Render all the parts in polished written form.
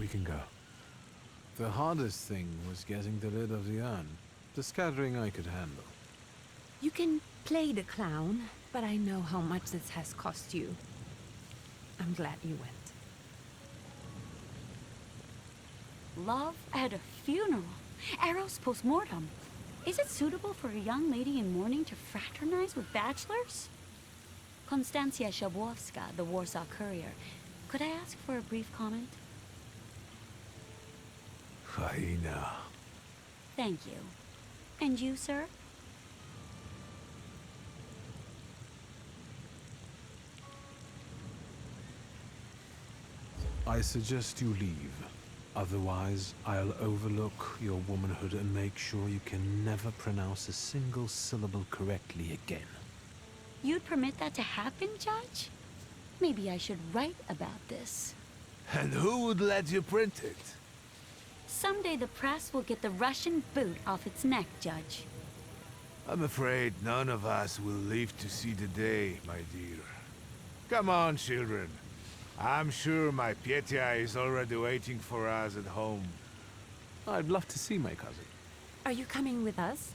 can go. The hardest thing was getting the lid of the urn. The scattering I could handle. You can play the clown, but I know how much this has cost you. I'm glad you went. Love at a funeral. Eros post-mortem. Is it suitable for a young lady in mourning to fraternize with bachelors? Konstancja Shabwowska, the Warsaw Courier. Could I ask for a brief comment? Hyena. Thank you. And you, sir? I suggest you leave. Otherwise, I'll overlook your womanhood and make sure you can never pronounce a single syllable correctly again. You'd permit that to happen, Judge? Maybe I should write about this. And who would let you print it? Someday the press will get the Russian boot off its neck, Judge. I'm afraid none of us will live to see the day, my dear. Come on, children. I'm sure my Petya is already waiting for us at home. I'd love to see my cousin. Are you coming with us?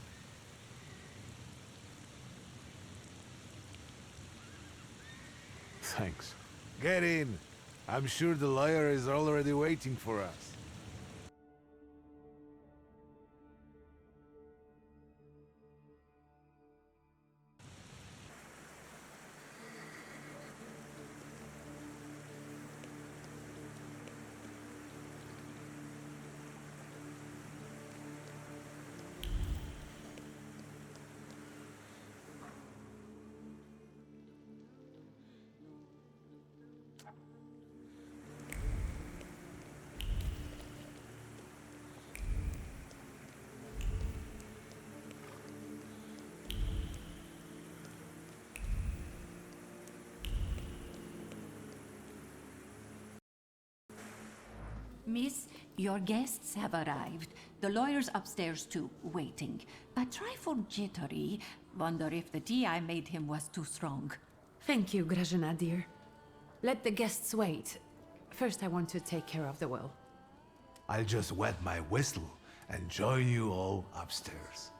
Thanks. Get in. I'm sure the lawyer is already waiting for us. Miss, your guests have arrived. The lawyer's upstairs too, waiting. A trifle jittery. Wonder if the tea I made him was too strong. Thank you, Grażyna dear. Let the guests wait. First, I want to take care of the will. I'll just wet my whistle and join you all upstairs.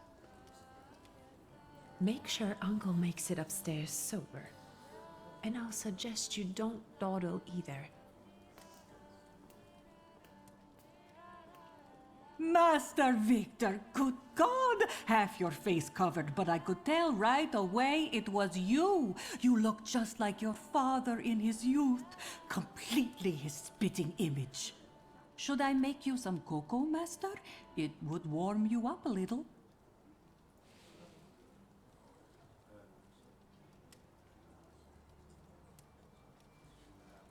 Make sure Uncle makes it upstairs sober. And I'll suggest you don't dawdle either. Master Victor, good God! Half your face covered, but I could tell right away it was you. You look just like your father in his youth. Completely his spitting image. Should I make you some cocoa, Master? It would warm you up a little.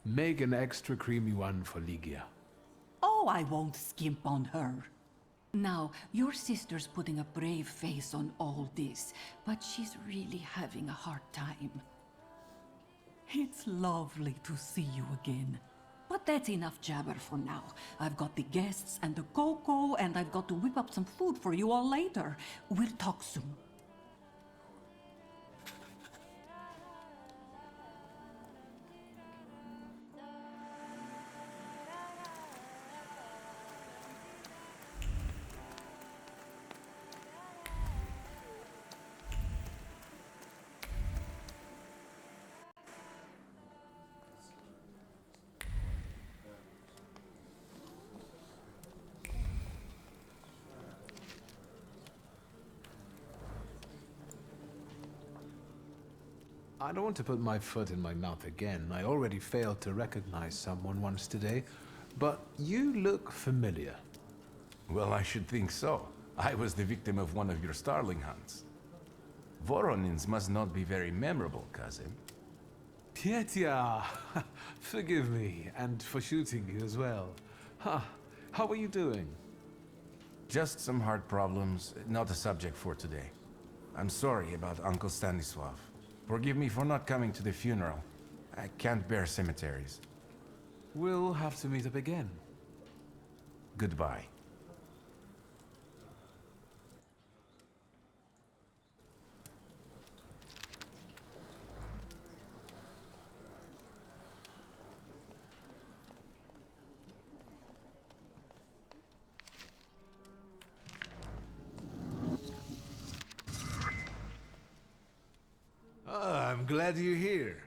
Make an extra creamy one for Ligia. Oh, I won't skimp on her. Now, your sister's putting a brave face on all this, but she's really having a hard time. It's lovely to see you again. But that's enough jabber for now. I've got the guests and the cocoa, and I've got to whip up some food for you all later. We'll talk soon. I don't want to put my foot in my mouth again. I already failed to recognize someone once today, but you look familiar. Well, I should think so. I was the victim of one of your starling hunts. Voronins must not be very memorable, cousin. Petya! Forgive me, and for shooting you as well. How are you doing? Just some heart problems, not a subject for today. I'm sorry about Uncle Stanislav. Forgive me for not coming to the funeral. I can't bear cemeteries. We'll have to meet up again. Goodbye. I'm glad you're here.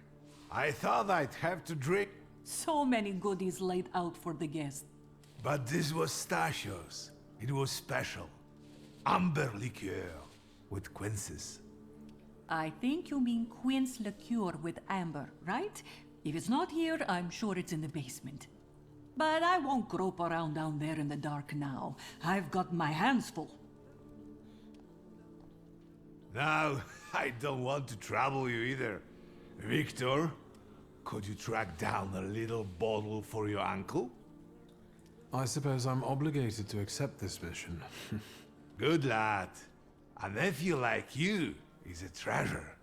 I thought I'd have to drink, So many goodies laid out for the guests. but this was Stashio's. It was special. Amber liqueur with quinces. I think you mean Queen's liqueur with amber, right? If it's not here, I'm sure it's in the basement. But I won't grope around down there in the dark now. I've got my hands full. Now, I don't want to trouble you either. Victor, could you track down a little bottle for your uncle? I suppose I'm obligated to accept this mission. Good lad. A nephew like you is a treasure.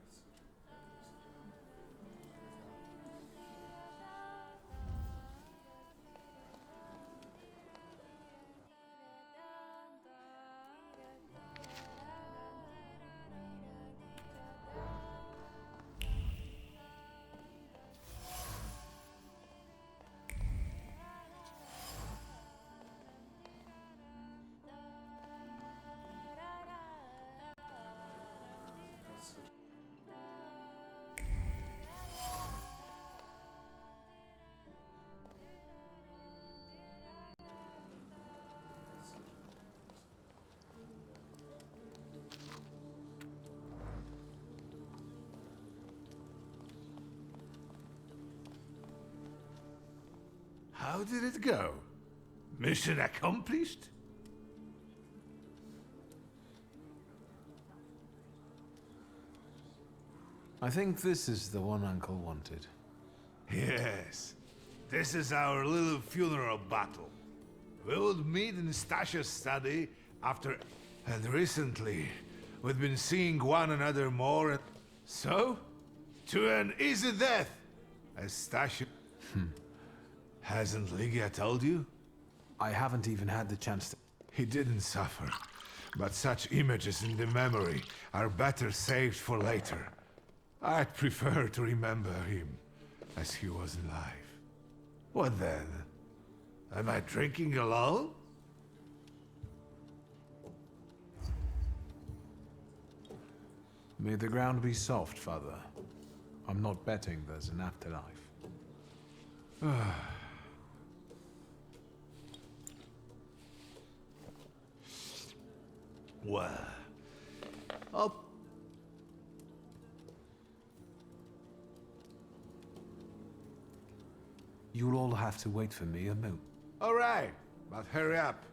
How did it go? Mission accomplished? I think this is the one Uncle wanted. Yes. This is our little funeral battle. We would meet in Stasha's study after... And recently, we've been seeing one another more and... So? To an easy death! As Stasha... Hasn't Lygia told you? I haven't even had the chance to... He didn't suffer. But such images in the memory are better saved for later. I'd prefer to remember him as he was alive. What then? Am I drinking alone? May the ground be soft, Father. I'm not betting there's an afterlife. Well... I'll... You'll all have to wait for me a moment. All right, but hurry up.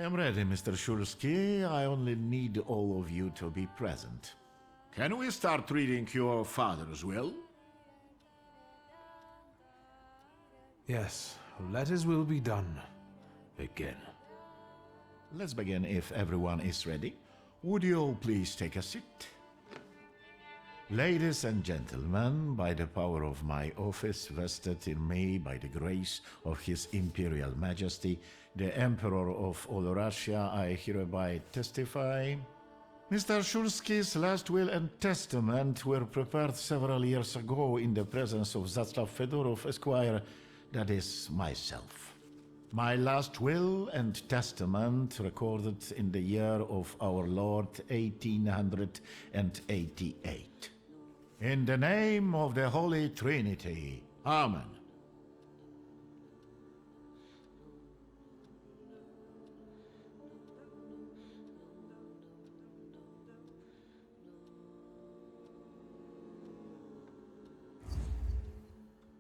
am ready, Mr. Shulsky. I only need all of you to be present. Can we start reading your father's will? Yes, let his will be done. Again. Let's begin if everyone is ready. Would you all please take a seat? Ladies and gentlemen, by the power of my office vested in me by the grace of His Imperial Majesty, the Emperor of all Russia, I hereby testify. Mr. Shulsky's last will and testament were prepared several years ago in the presence of Zaslav Fedorov, Esquire, that is, myself. My last will and testament recorded in the year of our Lord 1888. In the name of the Holy Trinity. Amen.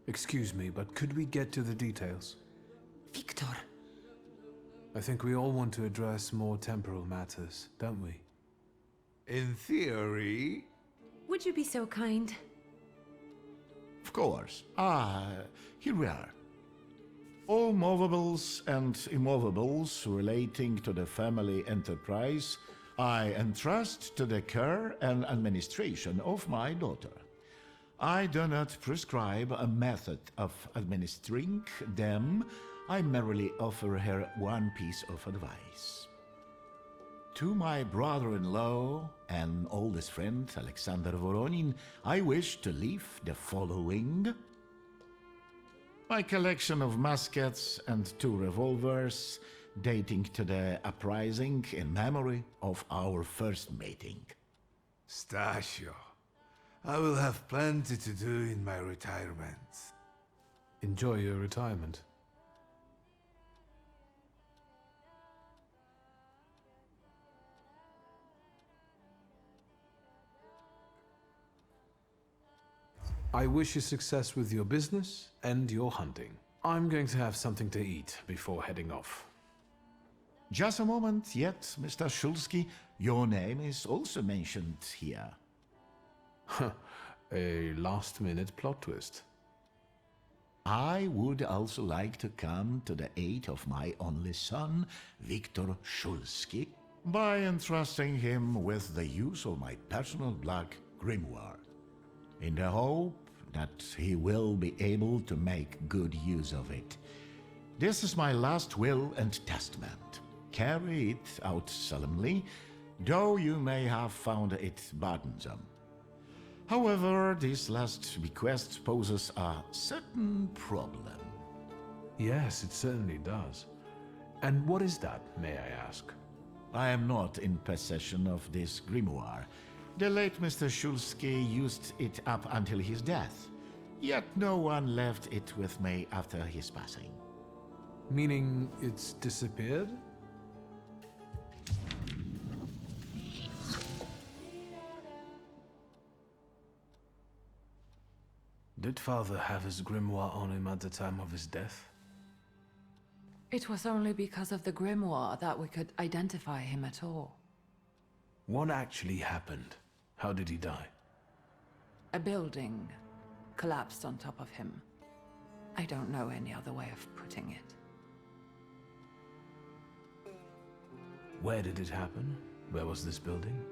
Excuse me, but could we get to the details? Victor, I think we all want to address more temporal matters, don't we? In theory, Would you be so kind? Of course. Here we are. All movables and immovables relating to the family enterprise I entrust to the care and administration of my daughter. I do not prescribe a method of administering them. I merely offer her one piece of advice. To my brother-in-law and oldest friend, Alexander Voronin, I wish to leave the following. My collection of muskets and 2 revolvers dating to the uprising in memory of our first meeting. Stasio, I will have plenty to do in my retirement. Enjoy your retirement. I wish you success with your business and your hunting. I'm going to have something to eat before heading off. Just a moment yet, Mr. Shulsky. Your name is also mentioned here. A last-minute plot twist. I would also like to come to the aid of my only son, Viktor Shulsky, by entrusting him with the use of my personal black grimoire, in the hope that he will be able to make good use of it. This is my last will and testament. Carry it out solemnly, though you may have found it burdensome. However, this last bequest poses a certain problem. Yes, it certainly does. And what is that, may I ask? I am not in possession of this grimoire. The late Mr. Shulsky used it up until his death, yet no one left it with me after his passing. Meaning it's disappeared? Did Father have his grimoire on him at the time of his death? it was only because of the grimoire that we could identify him at all. What actually happened? How did he die? A building collapsed on top of him. I don't know any other way of putting it. Where did it happen? Where was this building?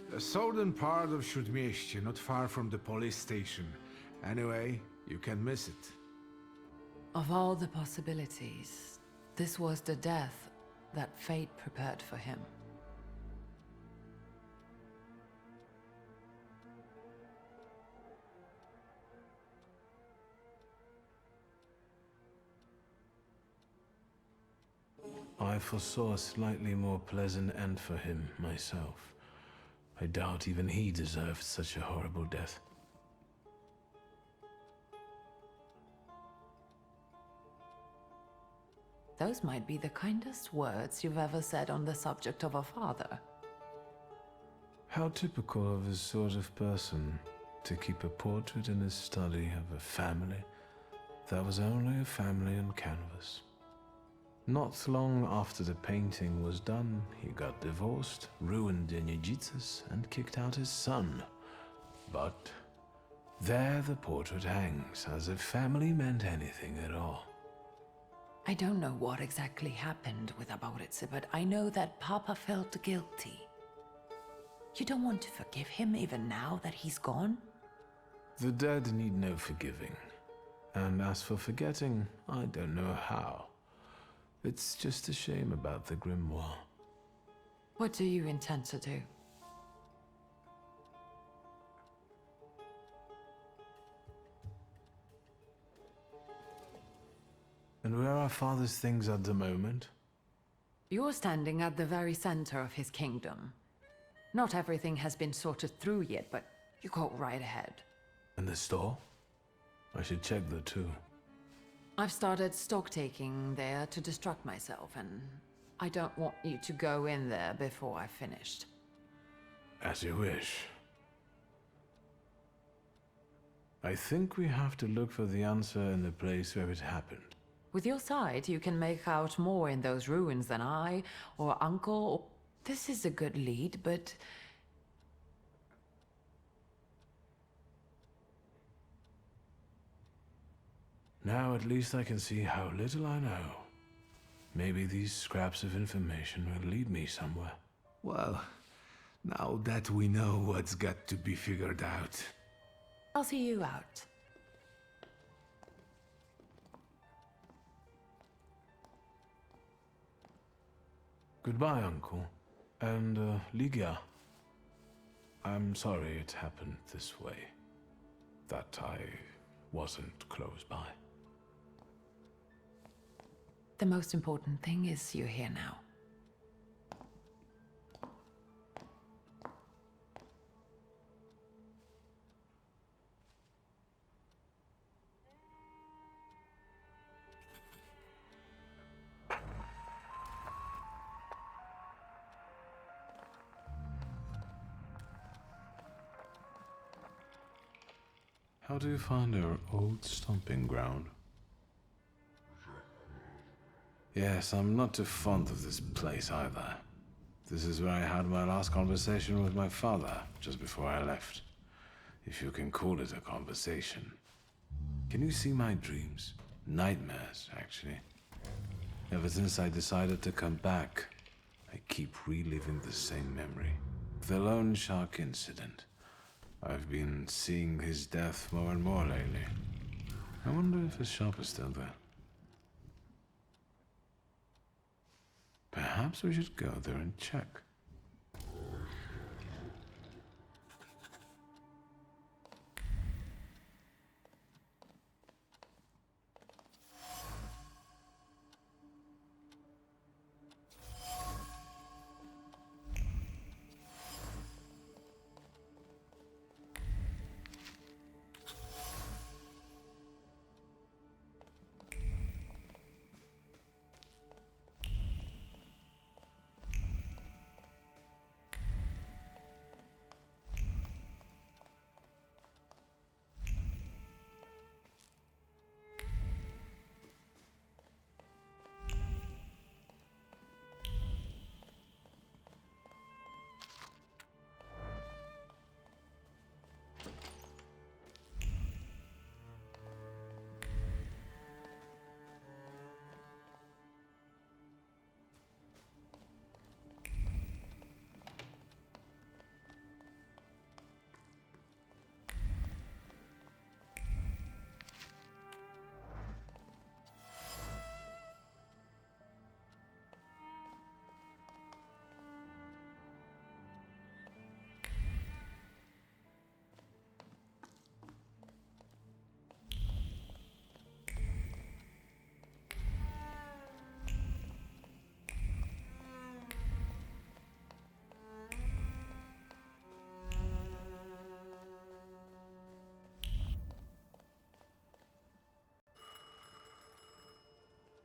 The southern part of Śródmieście, not far from the police station. Anyway, you can miss it. Of all the possibilities, this was the death that fate prepared for him. I foresaw a slightly more pleasant end for him, myself. I doubt even he deserved such a horrible death. Those might be the kindest words you've ever said on the subject of a father. How typical of his sort of person to keep a portrait in his study of a family that was only a family on canvas. Not long after the painting was done, he got divorced, ruined Energitas, and kicked out his son. But there the portrait hangs, as if family meant anything at all. I don't know what exactly happened with Aboritse, but I know that Papa felt guilty. You don't want to forgive him even now that he's gone? The dead need no forgiving. And as for forgetting, I don't know how. It's just a shame about the grimoire. What do you intend to do? And where are Father's things at the moment? You're standing at the very center of his kingdom. Not everything has been sorted through yet, but you go right ahead. And the store? I should check there too. I've started stock-taking there to distract myself, and I don't want you to go in there before I've finished. As you wish. I think we have to look for the answer in the place where it happened. With your sight, you can make out more in those ruins than I, or Uncle. This is a good lead, but... Now at least I can see how little I know. Maybe these scraps of information will lead me somewhere. Well, now that we know what's got to be figured out. I'll see you out. Goodbye, Uncle. And, Ligia. I'm sorry it happened this way. That I wasn't close by. The most important thing is you're here now. How do you find our old stomping ground? Yes, I'm not too fond of this place either. This is where I had my last conversation with my father, just before I left. If you can call it a conversation. Can you see my dreams? Nightmares, actually. Ever since I decided to come back, I keep reliving the same memory. The loan shark incident. I've been seeing his death more and more lately. I wonder if his shop is still there. Perhaps we should go there and check.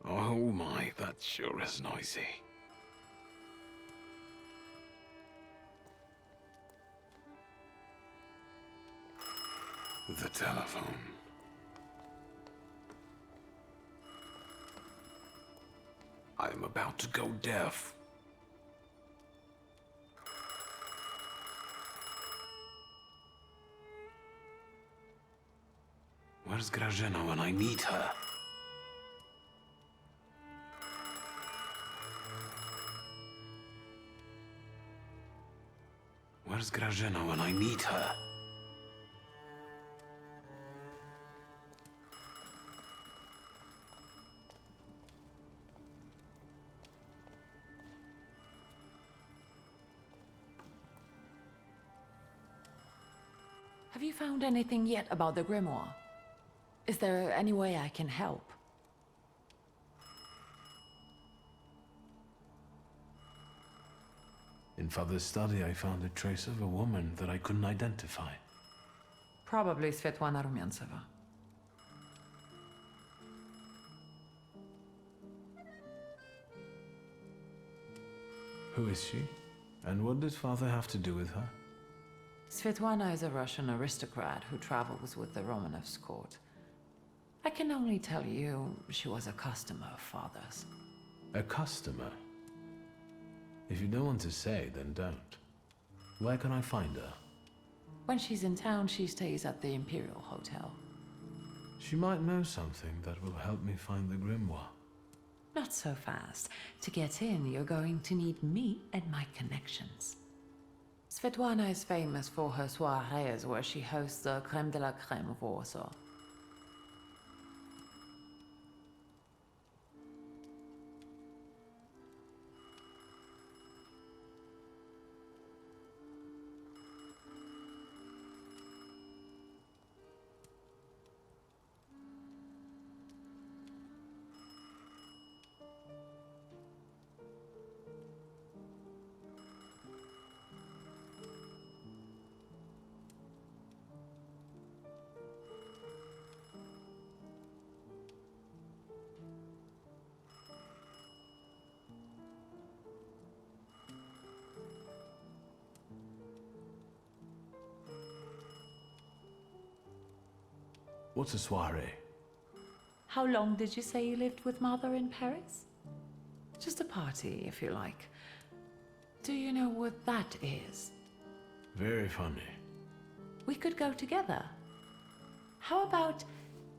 Oh my, that sure is noisy. The telephone. I'm about to go deaf. Where's Grażyna when I need her? Where's Grażyna when I need her? Have you found anything yet about the grimoire? Is there any way I can help? In Father's study, I found a trace of a woman that I couldn't identify. Probably Svetlana Rumyantseva. Who is she? And what did Father have to do with her? Svetlana is a Russian aristocrat who travels with the Romanovs' court. I can only tell you she was a customer of Father's. A customer? If you don't want to say, then don't. Where can I find her? When she's in town, she stays at the Imperial Hotel. She might know something that will help me find the grimoire. Not so fast. To get in, you're going to need me and my connections. Svetlana is famous for her soirees where she hosts the creme de la creme of Warsaw. What's a soiree? How long did you say you lived with Mother in Paris? Just a party, if you like. Do you know what that is? Very funny. We could go together. How about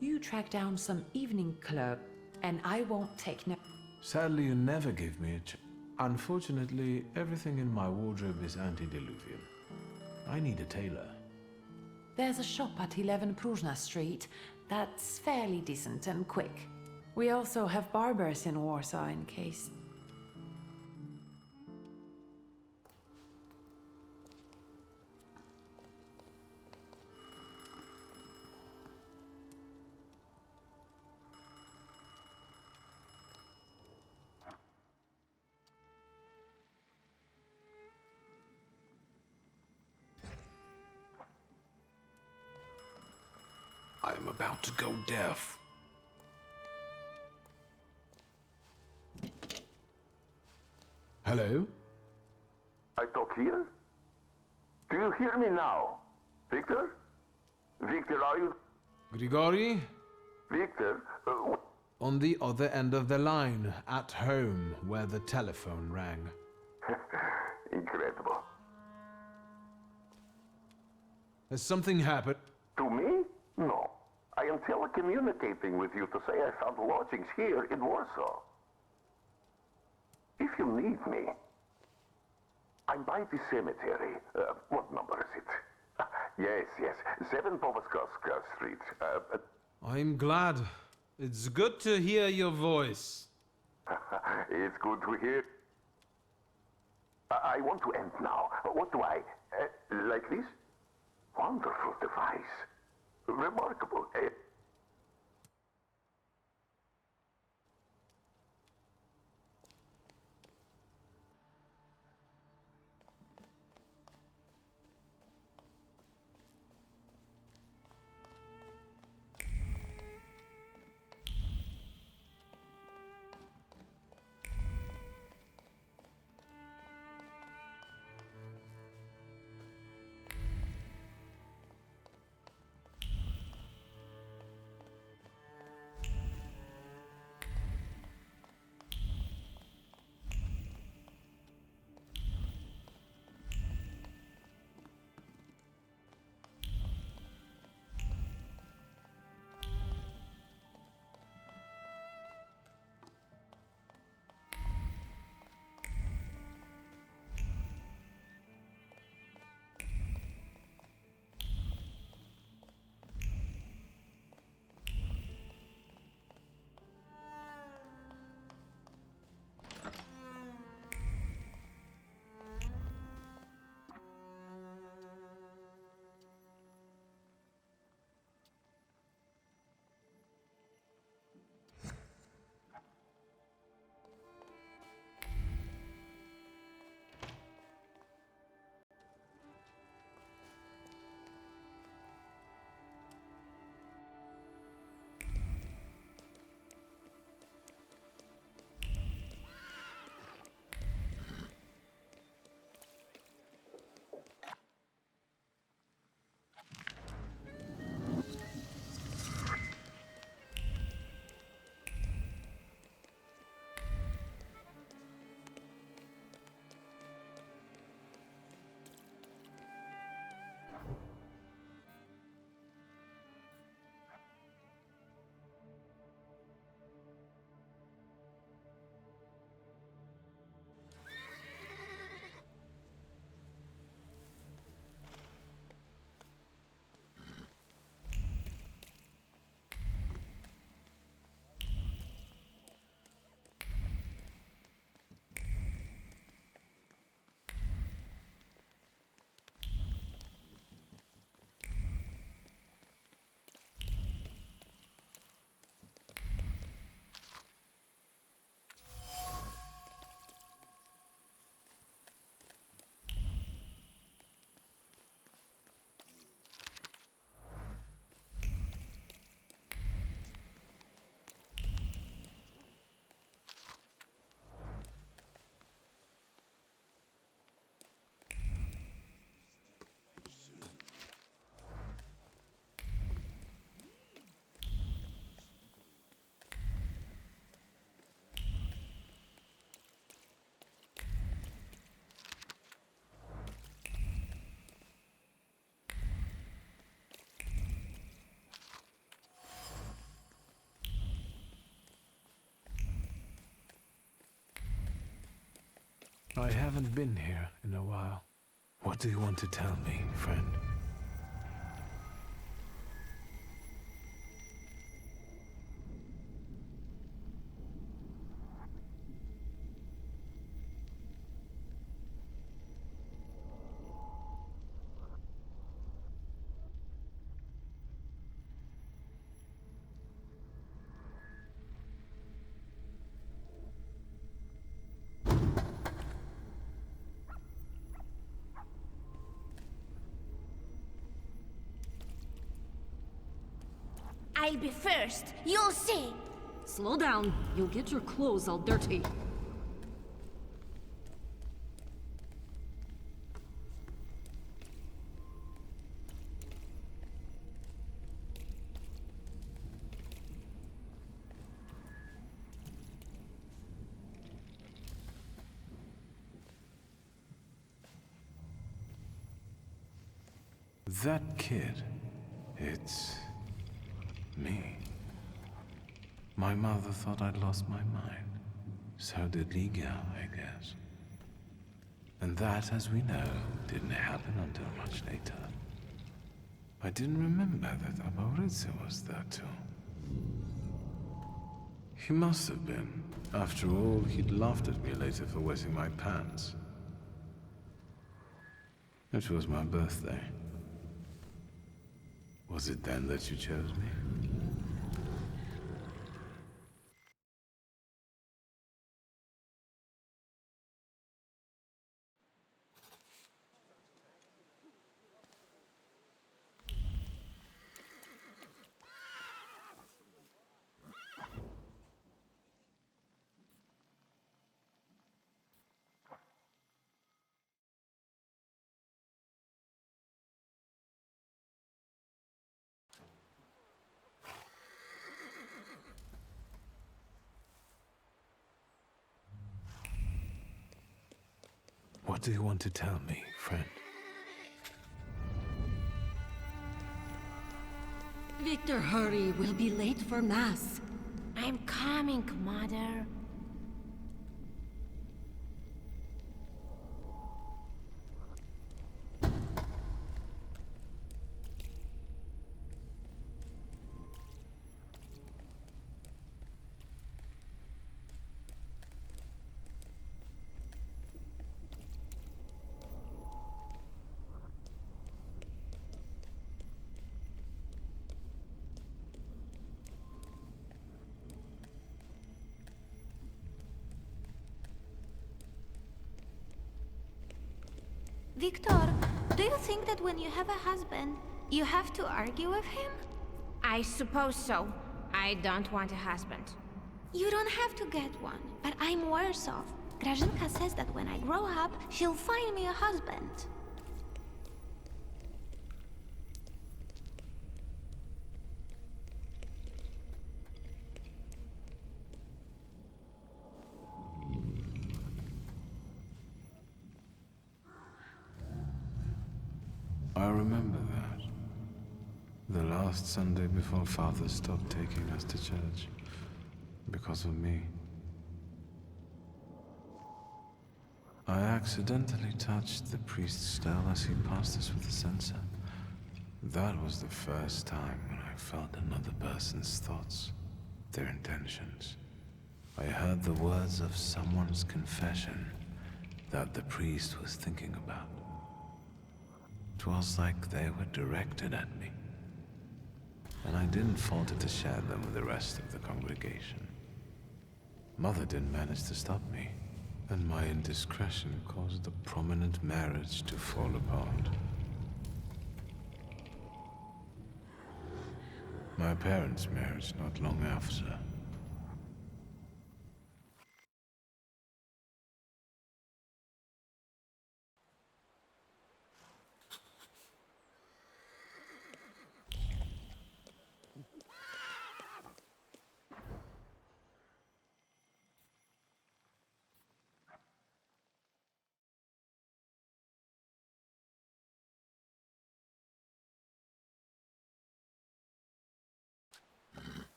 you track down some evening clerk and I won't take no... Sadly, you never give me Unfortunately, everything in my wardrobe is antediluvian. I need a tailor. There's a shop at 11 Pruzhna Street that's fairly decent and quick. We also have barbers in Warsaw in case... I'm about to go deaf. Hello? I talk here? Do you hear me now? Victor? Victor, are you... Grigori? Victor? On the other end of the line, at home, where the telephone rang. Incredible. Has something happened? To me? No. I am telecommunicating with you to say I found lodgings here in Warsaw. If you need me, I'm by the cemetery. What number is it? Yes. 7 Povaskowska Street. I'm glad. It's good to hear your voice. It's good to hear. I want to end now. What do I... like this? Wonderful device. Remarkable. I haven't been here in a while. What do you want to tell me, friend? I'll be first. You'll see. Slow down. You'll get your clothes all dirty. That kid, it's me. My mother thought I'd lost my mind. So did Li Gao, I guess. And that, as we know, didn't happen until much later. I didn't remember that Abaurize was there too. He must have been. After all, he'd laughed at me later for wetting my pants. It was my birthday. Was it then that you chose me? What do you want to tell me, friend? Victor, hurry. We'll be late for Mass. I'm coming, Mother. Victor, do you think that when you have a husband, you have to argue with him? I suppose so. I don't want a husband. You don't have to get one, but I'm worse off. Grażynka says that when I grow up, she'll find me a husband. I remember that. The last Sunday before Father stopped taking us to church. Because of me. I accidentally touched the priest's stele as he passed us with the censer. That was the first time when I felt another person's thoughts, their intentions. I heard the words of someone's confession that the priest was thinking about. It was like they were directed at me. And I didn't falter to share them with the rest of the congregation. Mother didn't manage to stop me, and my indiscretion caused the prominent marriage to fall apart. My parents' marriage not long after.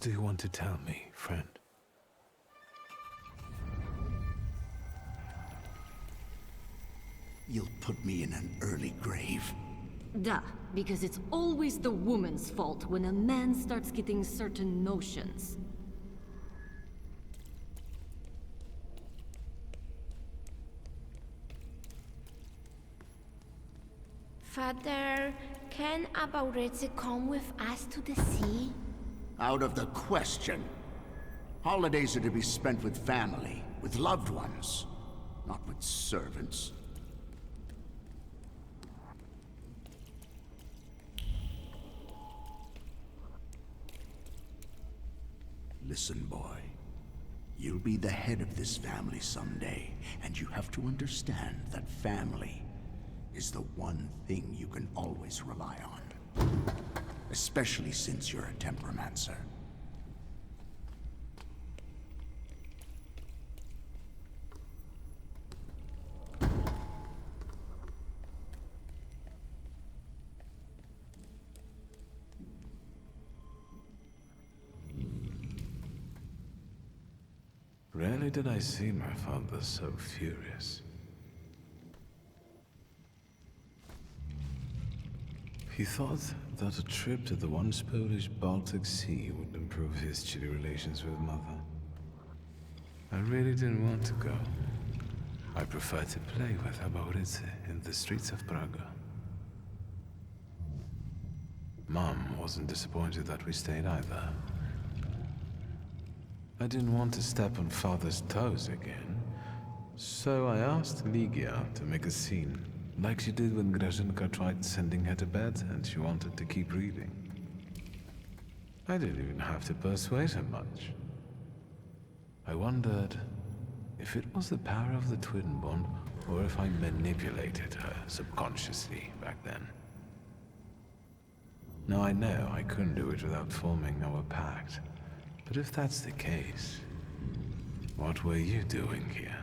do you want to tell me, friend? You'll put me in an early grave. Duh, because it's always the woman's fault when a man starts getting certain notions. Father, can Abauretse come with us to the sea? Out of the question. Holidays are to be spent with family, with loved ones, not with servants. Listen, boy. You'll be the head of this family someday, and you have to understand that family is the one thing you can always rely on. Especially since you're a Temperomancer. Rarely did I see my father so furious. He thought that a trip to the once Polish Baltic Sea would improve his chilly relations with Mother. I really didn't want to go. I preferred to play with Abauretse in the streets of Praga. Mom wasn't disappointed that we stayed either. I didn't want to step on Father's toes again, so I asked Ligia to make a scene, like she did when Grażynka tried sending her to bed and she wanted to keep reading. I didn't even have to persuade her much. I wondered if it was the power of the twin bond or if I manipulated her subconsciously back then. Now I know I couldn't do it without forming our pact. But if that's the case, what were you doing here?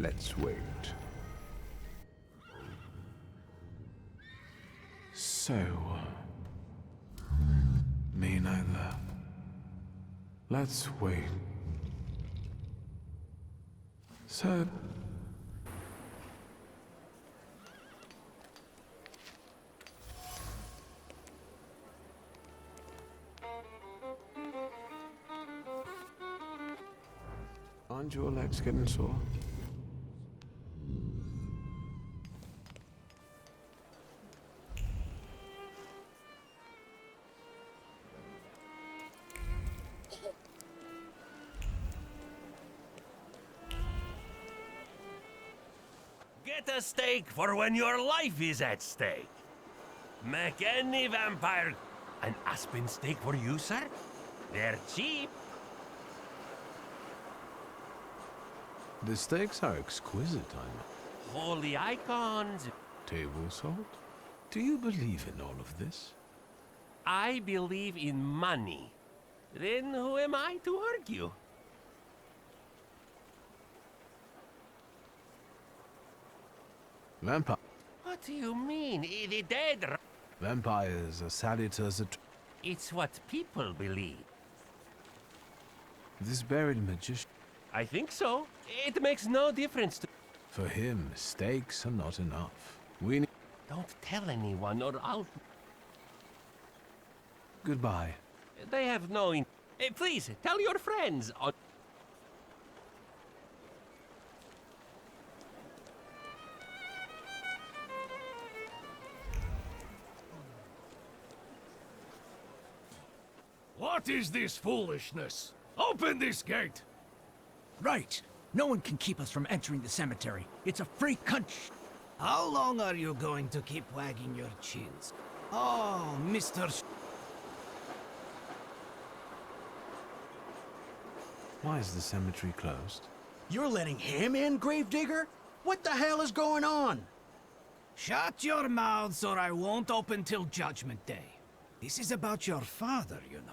Let's wait. So, me neither. Let's wait. So... Aren't your legs getting sore? Get a steak for when your life is at stake. Make any vampire... An aspen steak for you, sir? They're cheap. The steaks are exquisite, I know. Holy icons. Table salt? Do you believe in all of this? I believe in money. Then who am I to argue? Vampire. What do you mean? The dead... Vampires are salutors at... It's what people believe. This buried magician... I think so. It makes no difference to... For him, stakes are not enough. We need... Don't tell anyone or I'll... Goodbye. They have no... please, tell your friends. What is this foolishness? Open this gate! Right. No one can keep us from entering the cemetery. It's a free country. How long are you going to keep wagging your chins? Oh, Mr. Why is the cemetery closed? You're letting him in, Gravedigger? What the hell is going on? Shut your mouths or I won't open till Judgment Day. This is about your father, you know.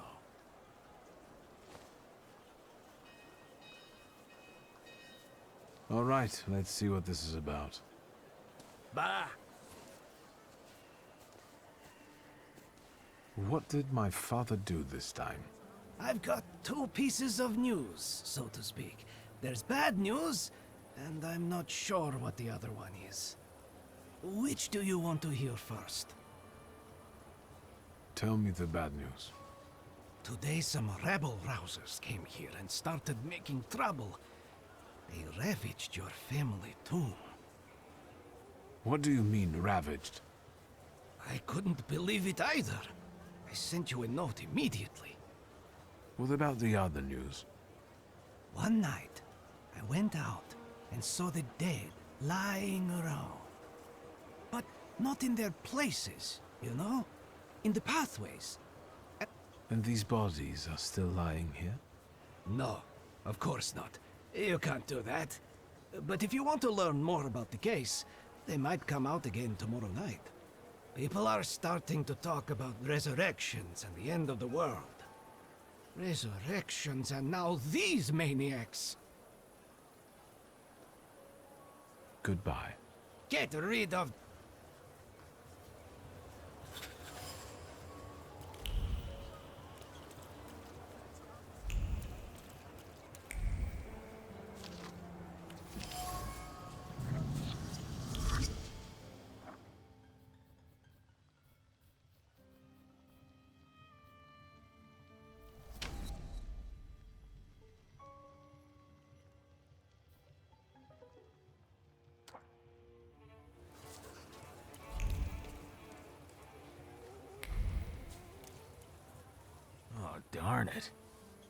All right, let's see what this is about. Bah! What did my father do this time? I've got two pieces of news, so to speak. There's bad news, and I'm not sure what the other one is. Which do you want to hear first? Tell me the bad news. Today some rebel-rousers came here and started making trouble. They ravaged your family tomb. What do you mean, ravaged? I couldn't believe it either. I sent you a note immediately. What about the other news? One night, I went out and saw the dead lying around. But not in their places, you know? In the pathways. And these bodies are still lying here? No, of course not. You can't do that. But if you want to learn more about the case, they might come out again tomorrow night. People are starting to talk about resurrections and the end of the world. Resurrections and now these maniacs! Goodbye. Get rid of... Oh, darn it.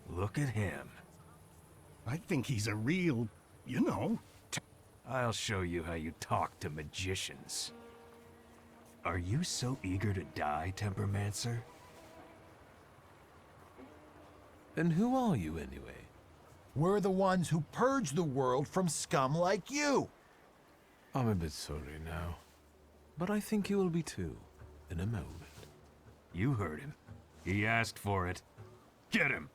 Look at him. I think he's a real, you know... I'll show you how you talk to magicians. Are you so eager to die, Tempermancer? And who are you, anyway? We're the ones who purge the world from scum like you. I'm a bit sorry now. But I think you will be too, in a moment. You heard him. He asked for it. Get him!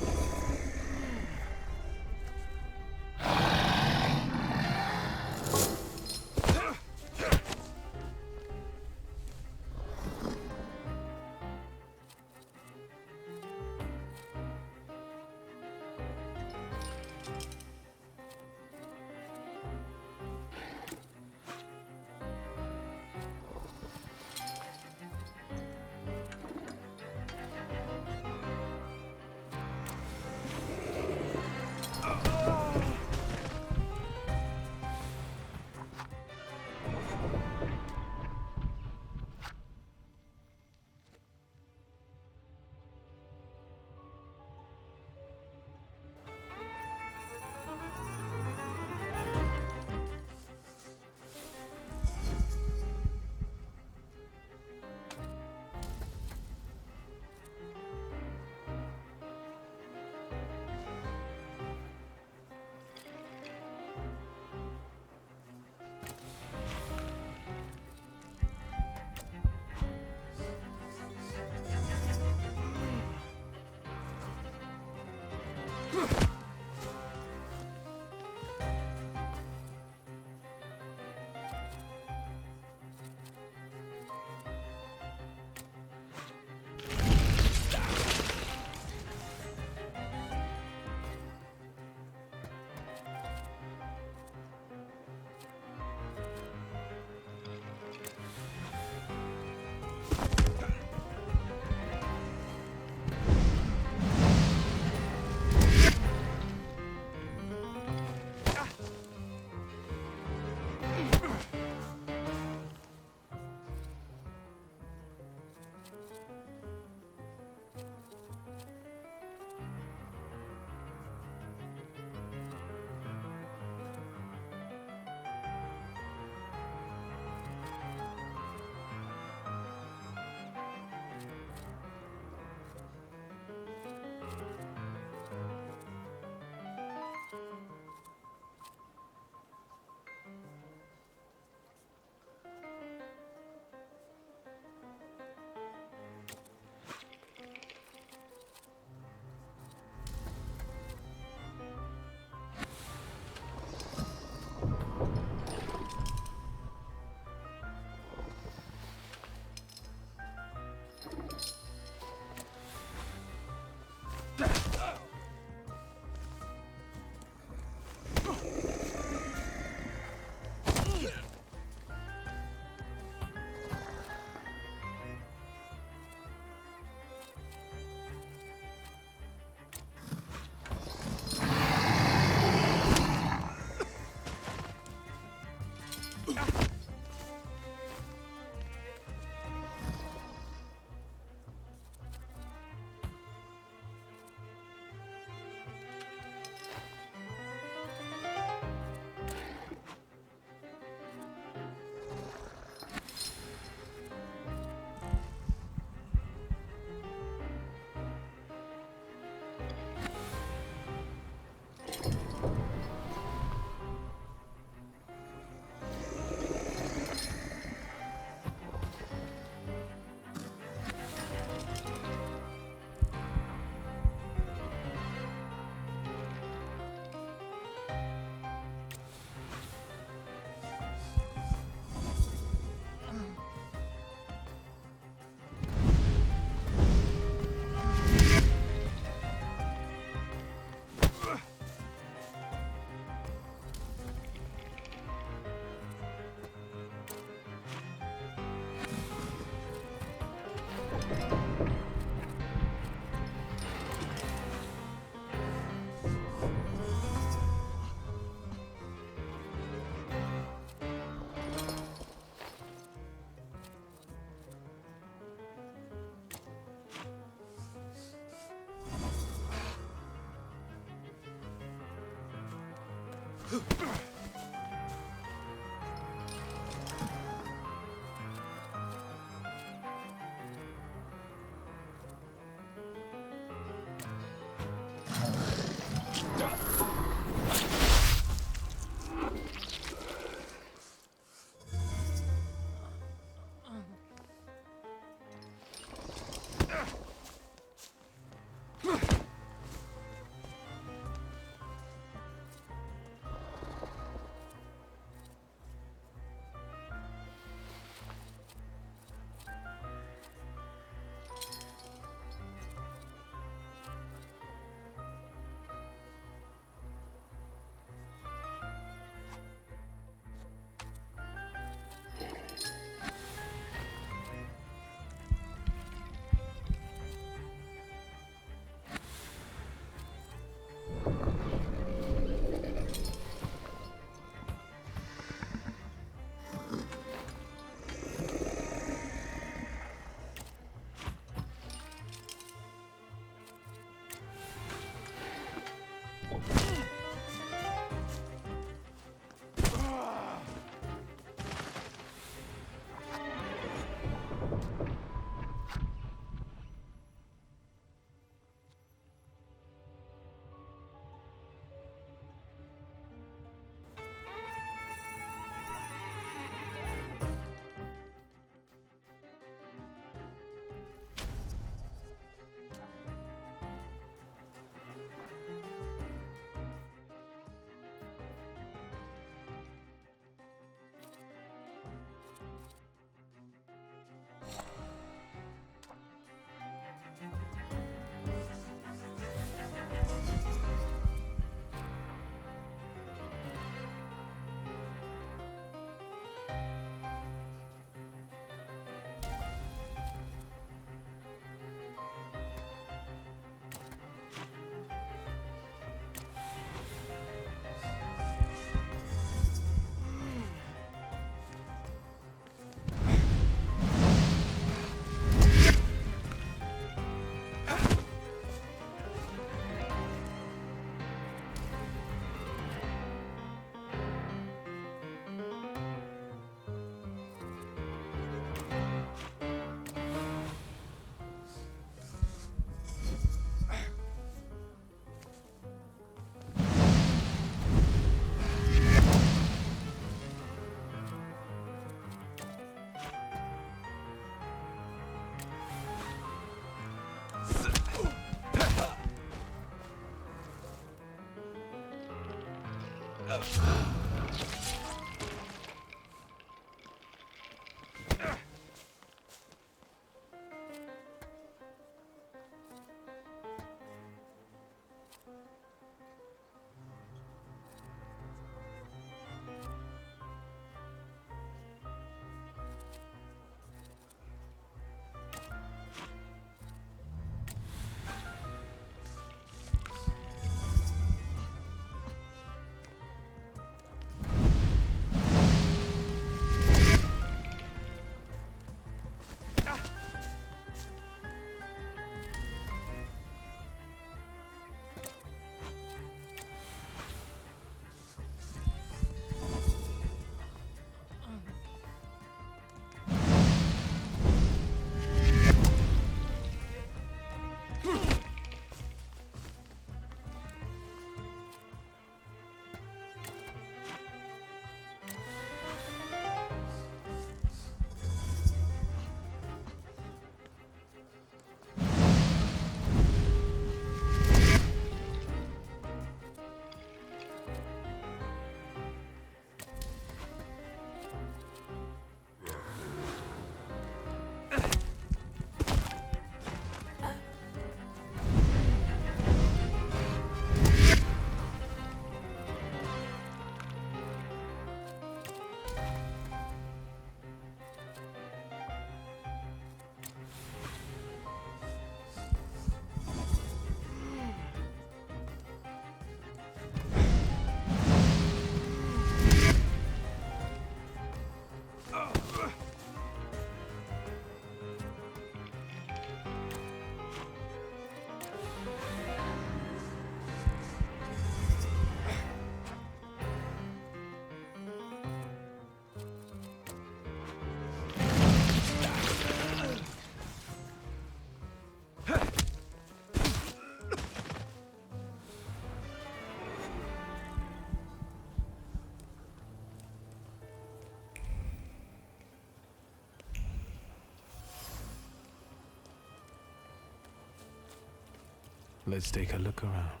Let's take a look around.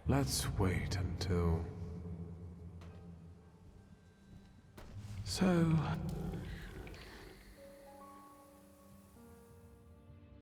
Let's wait until... So,